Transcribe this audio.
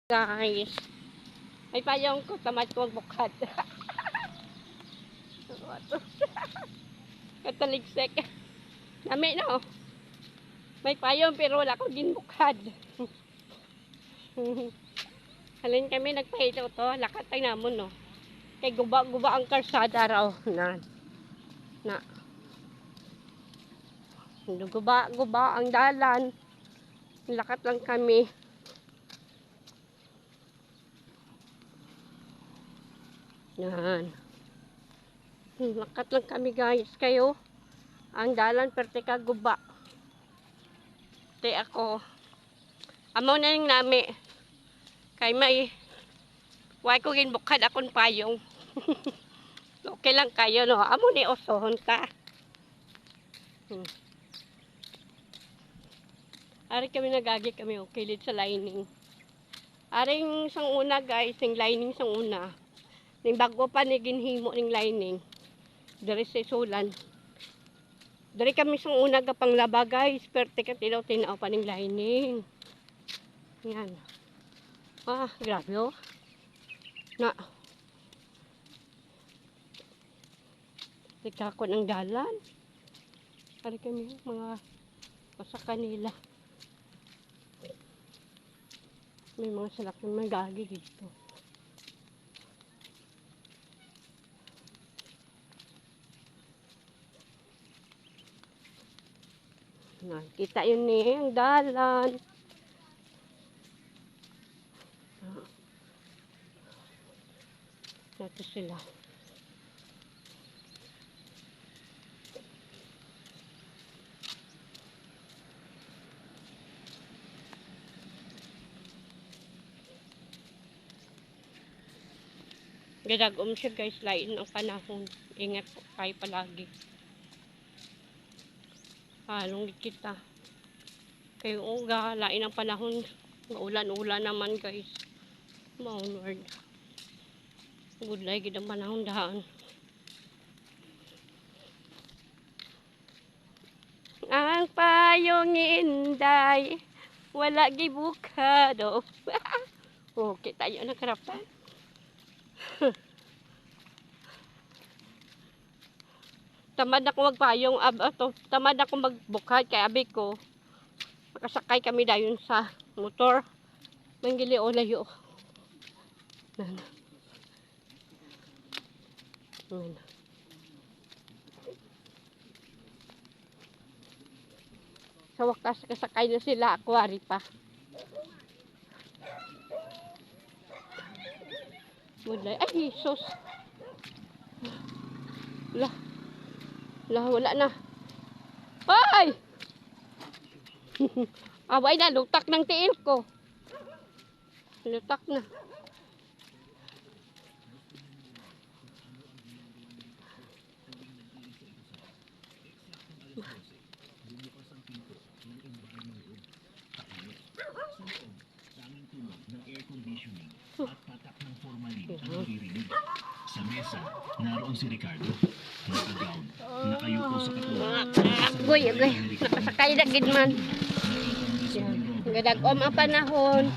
Guys, may payong ko, tamad ko magbukad. Kataligsek. Nami no. May payong pero wala ko ginbukad. Halin kami nagpahito to, lakatay namon no. Kay guba-guba ang karsada raw na. Guba-guba ang dalan. Lakat lang kami. Yan. Lakat lang kami guys. Kayo, ang dalan pertika guba. Te ako. Amo na yung nami. Kay may way ko ginbukad akong payong. Okay lang kayo no. Amo ni osohon ta. Ari kami nagagi kami okay lid sa lining. Aring sang una guys, yung lining sang una. Ning bago pa ni ginhimo ning lining. Diri sa sulan. Diri kami sang una ga panglaba guys, perte ka tinaw pa ning lining. Yan. Ah, grabe oh. Na. Tikakon ang dalan. Ari kami mga pasaka nila. May mga salaking magagi dito. Nakita yun eh, ang dalan. Ito sila. Gadagom siya guys, lain ang panahon. Ingat po kayo palagi. Halong kita. Kayo uga, lain ang panahon. Maulan-ulan naman guys. Maunward. Good lagi ang panahon daan. Ang payong inday, wala gibukado. Okay, tayo na karapan. Tamad ako magpayong, tamad ako magbukad kay abi ko. Makasakay kami dayon sa motor. Manggili o layo. Sa wakas kasakay na sila, akwari pa. Mulay, ay Jesus. Wala na. Ay! Abay na, lutak ng tiil ko. Lutak na. Sa mesa, naroon si Ricardo. Naka-gown, nakayuko sa katuwa. Agoy. Nakasakay na gid man. Gadagom ang panahon.